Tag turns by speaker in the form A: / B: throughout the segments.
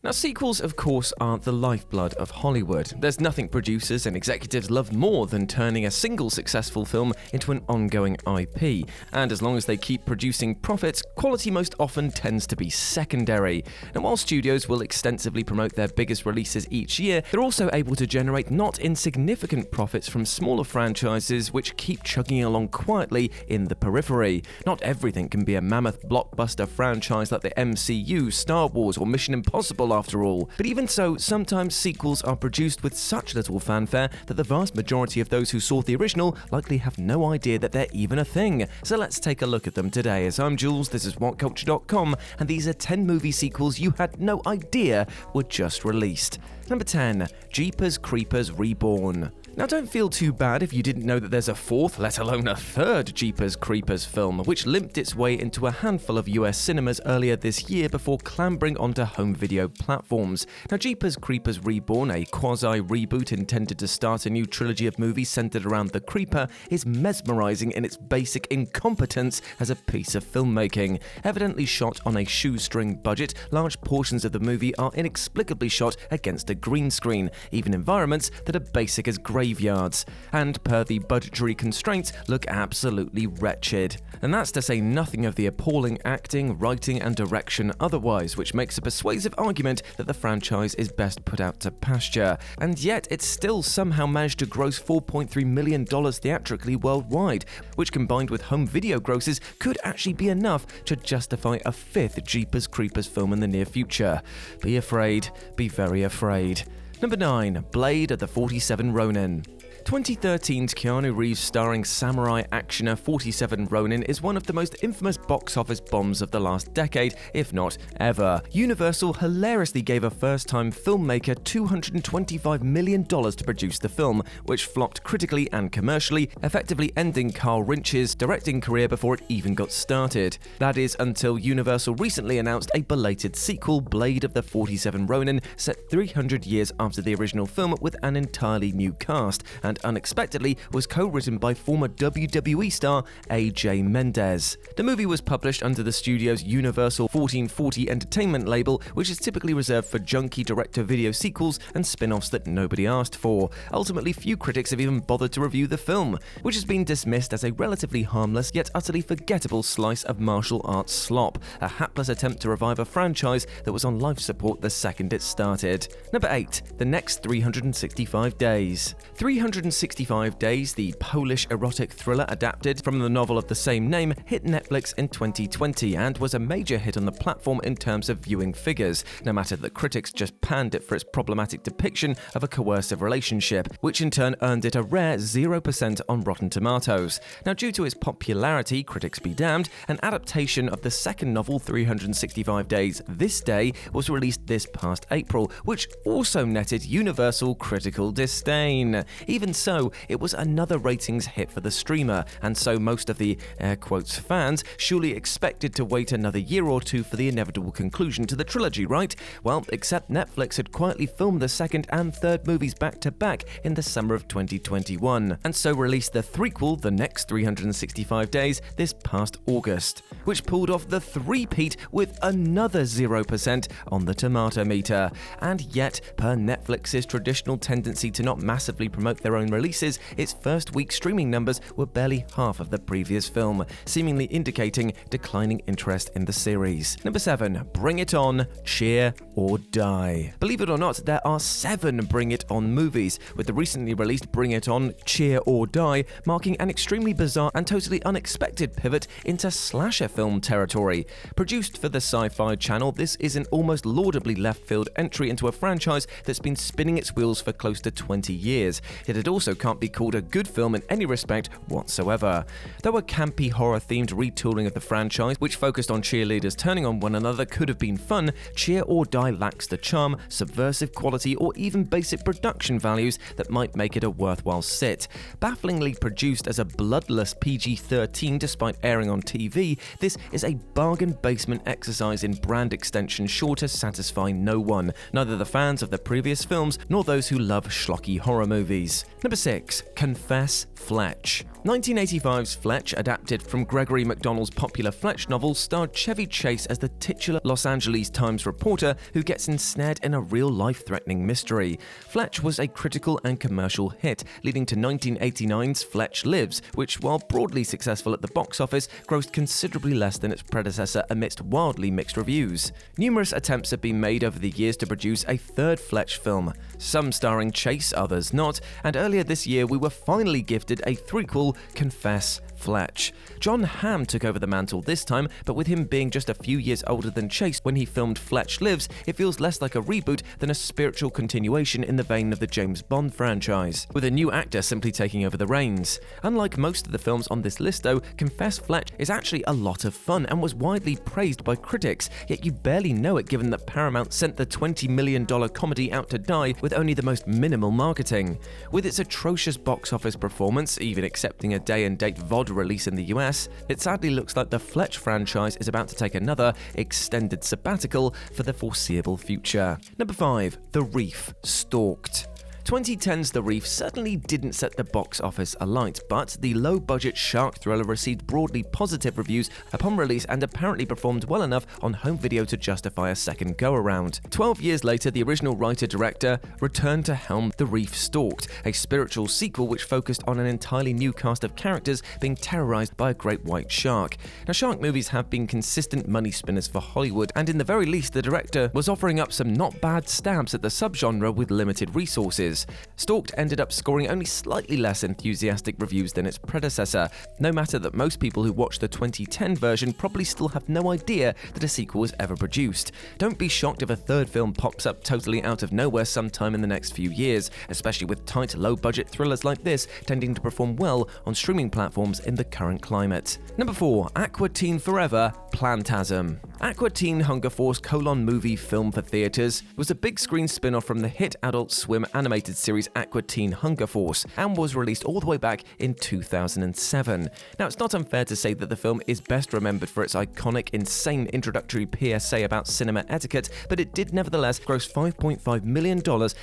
A: Now, sequels, of course, are the lifeblood of Hollywood. There's nothing producers and executives love more than turning a single successful film into an ongoing IP. And as long as they keep producing profits, quality most often tends to be secondary. Now, while studios will extensively promote their biggest releases each year, they're also able to generate not insignificant profits from smaller franchises which keep chugging along quietly in the periphery. Not everything can be a mammoth blockbuster franchise like the MCU, Star Wars, or Mission Impossible after all. But even so, sometimes sequels are produced with such little fanfare that the vast majority of those who saw the original likely have no idea that they're even a thing. So let's take a look at them today. As I'm Jules, this is WhatCulture.com, and these are 10 movie sequels you had no idea were just released. Number 10. Jeepers Creepers Reborn. Now, don't feel too bad if you didn't know that there's a fourth, let alone a third Jeepers Creepers film, which limped its way into a handful of US cinemas earlier this year before clambering onto home video platforms. Now, Jeepers Creepers Reborn, a quasi-reboot intended to start a new trilogy of movies centered around the Creeper, is mesmerizing in its basic incompetence as a piece of filmmaking. Evidently shot on a shoestring budget, large portions of the movie are inexplicably shot against a green screen, even environments that are basic as graveyards, and per the budgetary constraints, look absolutely wretched. And that's to say nothing of the appalling acting, writing, and direction otherwise, which makes a persuasive argument that the franchise is best put out to pasture. And yet, it still somehow managed to gross $4.3 million theatrically worldwide, which combined with home video grosses could actually be enough to justify a fifth Jeepers Creepers film in the near future. Be afraid, be very afraid. Number 9. Blade of the 47 Ronin. 2013's Keanu Reeves starring samurai actioner 47 Ronin is one of the most infamous box office bombs of the last decade, if not ever. Universal hilariously gave a first-time filmmaker $225 million to produce the film, which flopped critically and commercially, effectively ending Carl Rinch's directing career before it even got started. That is until Universal recently announced a belated sequel, Blade of the 47 Ronin, set 300 years after the original film with an entirely new cast, and unexpectedly was co-written by former WWE star AJ Mendez. The movie was published under the studio's Universal 1440 Entertainment label, which is typically reserved for junky direct-to-video sequels and spin-offs that nobody asked for. Ultimately, few critics have even bothered to review the film, which has been dismissed as a relatively harmless yet utterly forgettable slice of martial arts slop, a hapless attempt to revive a franchise that was on life support the second it started. Number 8. The Next 365 Days. 365 Days, the Polish erotic thriller adapted from the novel of the same name, hit Netflix in 2020 and was a major hit on the platform in terms of viewing figures, no matter that critics just panned it for its problematic depiction of a coercive relationship, which in turn earned it a rare 0% on Rotten Tomatoes. Now, due to its popularity, critics be damned, an adaptation of the second novel 365 Days This Day was released this past April, which also netted universal critical disdain. Even so, it was another ratings hit for the streamer, and so most of the air quotes fans surely expected to wait another year or two for the inevitable conclusion to the trilogy, right? Well, except Netflix had quietly filmed the second and third movies back to back in the summer of 2021, and so released the threequel, The Next 365 Days, this past August, which pulled off the three-peat with another 0% on the tomato meter. And yet, per Netflix's traditional tendency to not massively promote their own releases, its first week streaming numbers were barely half of the previous film, seemingly indicating declining interest in the series. Number 7. Bring It On, Cheer or Die. Believe it or not, there are 7 Bring It On movies, with the recently released Bring It On, Cheer or Die marking an extremely bizarre and totally unexpected pivot into slasher film territory. Produced for the Sci-Fi Channel, this is an almost laudably left-field entry into a franchise that's been spinning its wheels for close to 20 years, yet it also can't be called a good film in any respect whatsoever. Though a campy horror-themed retooling of the franchise, which focused on cheerleaders turning on one another, could have been fun, Cheer or Die lacks the charm, subversive quality, or even basic production values that might make it a worthwhile sit. Bafflingly produced as a bloodless PG-13 despite airing on TV, this is a bargain basement exercise in brand extension sure to satisfy no one, neither the fans of the previous films nor those who love schlocky horror movies. Number 6. Confess, Fletch. 1985's Fletch, adapted from Gregory MacDonald's popular Fletch novel, starred Chevy Chase as the titular Los Angeles Times reporter who gets ensnared in a real life-threatening mystery. Fletch was a critical and commercial hit, leading to 1989's Fletch Lives, which, while broadly successful at the box office, grossed considerably less than its predecessor amidst wildly mixed reviews. Numerous attempts have been made over the years to produce a third Fletch film, some starring Chase, others not, and earlier this year we were finally gifted a threequel, Confess, Fletch. John Hamm took over the mantle this time, but with him being just a few years older than Chase when he filmed Fletch Lives, it feels less like a reboot than a spiritual continuation in the vein of the James Bond franchise, with a new actor simply taking over the reins. Unlike most of the films on this list though, Confess, Fletch is actually a lot of fun and was widely praised by critics, yet you barely know it given that Paramount sent the $20 million comedy out to die with only the most minimal marketing. With its atrocious box office performance, even accepting a day-and-date VOD release in the US, it sadly looks like the Fletch franchise is about to take another extended sabbatical for the foreseeable future. Number 5. The Reef, Stalked. 2010's The Reef certainly didn't set the box office alight, but the low-budget shark thriller received broadly positive reviews upon release and apparently performed well enough on home video to justify a second go-around. 12 years later, the original writer-director returned to helm The Reef, Stalked, a spiritual sequel which focused on an entirely new cast of characters being terrorized by a great white shark. Now, shark movies have been consistent money spinners for Hollywood, and in the very least, the director was offering up some not bad stabs at the subgenre with limited resources. Stalked ended up scoring only slightly less enthusiastic reviews than its predecessor, no matter that most people who watched the 2010 version probably still have no idea that a sequel was ever produced. Don't be shocked if a third film pops up totally out of nowhere sometime in the next few years, especially with tight, low-budget thrillers like this tending to perform well on streaming platforms in the current climate. Number 4. AQUA Teen Forever, PLANTASM. AQUA Teen Hunger Force : movie film for theaters was a big screen spin-off from the hit Adult Swim animated series AQUA Teen Hunger Force and was released all the way back in 2007. Now, it's not unfair to say that the film is best remembered for its iconic, insane introductory PSA about cinema etiquette, but it did nevertheless gross $5.5 million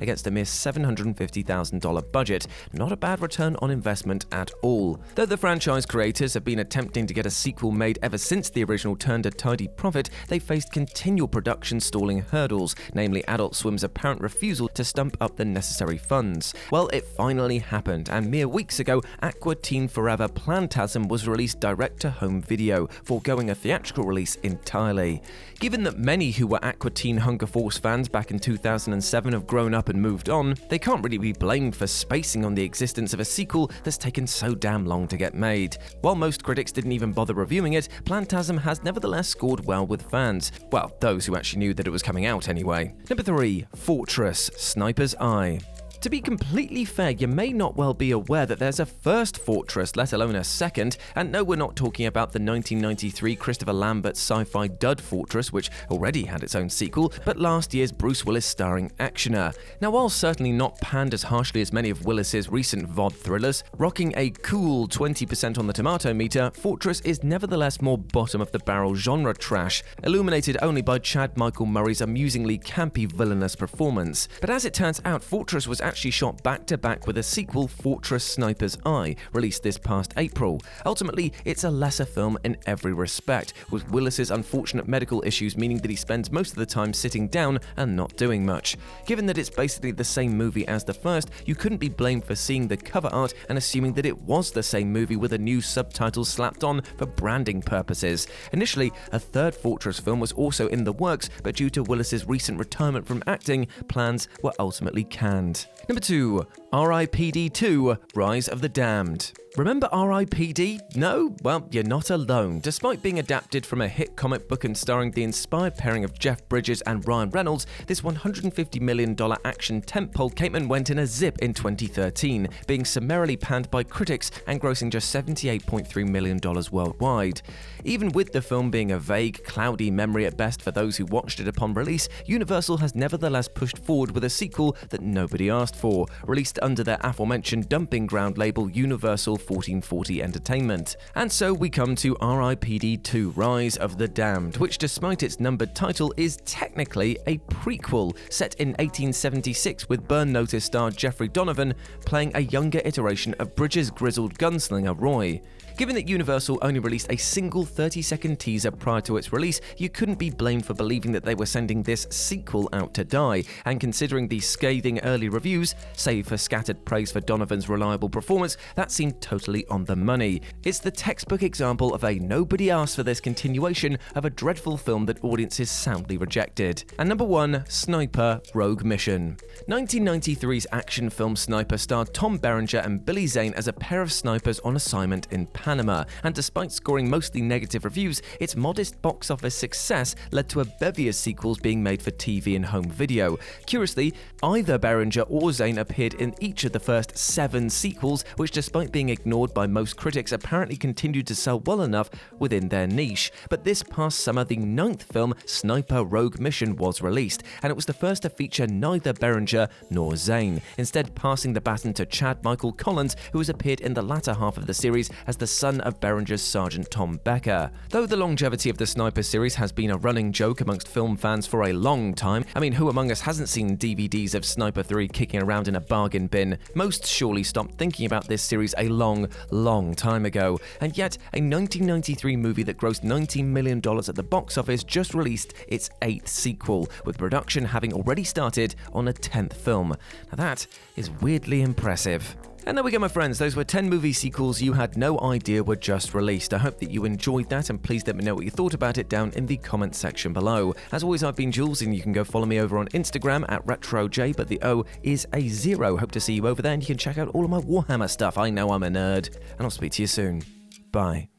A: against a mere $750,000 budget. Not a bad return on investment at all. Though the franchise creators have been attempting to get a sequel made ever since the original turned a tidy profit, they faced continual production stalling hurdles, namely Adult Swim's apparent refusal to stump up the necessary funds. Well, it finally happened, and mere weeks ago, AQUA Teen Forever PLANTASM was released direct to home video, foregoing a theatrical release entirely. Given that many who were AQUA Teen Hunger Force fans back in 2007 have grown up and moved on, they can't really be blamed for spacing on the existence of a sequel that's taken so damn long to get made. While most critics didn't even bother reviewing it, PLANTASM has nevertheless scored well with fans. Well, those who actually knew that it was coming out anyway. Number 3. Fortress, Sniper's Eye. To be completely fair, you may not well be aware that there's a first Fortress, let alone a second, and no, we're not talking about the 1993 Christopher Lambert sci-fi dud Fortress, which already had its own sequel, but last year's Bruce Willis starring actioner. Now, while certainly not panned as harshly as many of Willis's recent VOD thrillers, rocking a cool 20% on the tomato meter, Fortress is nevertheless more bottom-of-the-barrel genre trash, illuminated only by Chad Michael Murray's amusingly campy villainous performance. But as it turns out, Fortress was actually shot back-to-back with a sequel, Fortress Sniper's Eye, released this past April. Ultimately, it's a lesser film in every respect, with Willis's unfortunate medical issues meaning that he spends most of the time sitting down and not doing much. Given that it's basically the same movie as the first, you couldn't be blamed for seeing the cover art and assuming that it was the same movie with a new subtitle slapped on for branding purposes. Initially, a third Fortress film was also in the works, but due to Willis's recent retirement from acting, plans were ultimately canned. Number 2. R.I.P.D 2, Rise of the Damned. Remember R.I.P.D? No? Well, you're not alone. Despite being adapted from a hit comic book and starring the inspired pairing of Jeff Bridges and Ryan Reynolds, this $150 million action tentpole came and went in a zip in 2013, being summarily panned by critics and grossing just $78.3 million worldwide. Even with the film being a vague, cloudy memory at best for those who watched it upon release, Universal has nevertheless pushed forward with a sequel that nobody asked for, released under their aforementioned dumping ground label Universal 1440 Entertainment. And so we come to R.I.P.D 2 Rise of the Damned, which despite its numbered title is technically a prequel set in 1876 with Burn Notice star Jeffrey Donovan playing a younger iteration of Bridges' grizzled gunslinger Roy. Given that Universal only released a single 30-second teaser prior to its release, you couldn't be blamed for believing that they were sending this sequel out to die, and considering the scathing early reviews, save for scattered praise for Donovan's reliable performance, that seemed totally on the money. It's the textbook example of a nobody asked for this continuation of a dreadful film that audiences soundly rejected. And number 1, Sniper: Rogue Mission. 1993's action film Sniper starred Tom Berenger and Billy Zane as a pair of snipers on assignment in Panama, and despite scoring mostly negative reviews, its modest box office success led to a bevy of sequels being made for TV and home video. Curiously, either Berenger or Zane appeared in each of the first 7 sequels, which despite being ignored by most critics apparently continued to sell well enough within their niche. But this past summer, the 9th film, Sniper: Rogue Mission, was released, and it was the first to feature neither Berenger nor Zane, instead passing the baton to Chad Michael Collins, who has appeared in the latter half of the series as the son of Berenger's Sergeant Tom Becker. Though the longevity of the Sniper series has been a running joke amongst film fans for a long time, I mean, who among us hasn't seen DVDs of Sniper 3 kicking around in a bargain bin? Most surely stopped thinking about this series a long time ago, and yet a 1993 movie that grossed $19 million at the box office just released its 8th sequel, with production having already started on a 10th film. Now that is weirdly impressive. And there we go, my friends. Those were 10 movie sequels you had no idea were just released. I hope that you enjoyed that, and please let me know what you thought about it down in the comment section below. As always, I've been Jules, and you can go follow me over on Instagram at RetroJ, but the O is a 0. Hope to see you over there, and you can check out all of my Warhammer stuff. I know I'm a nerd, and I'll speak to you soon. Bye.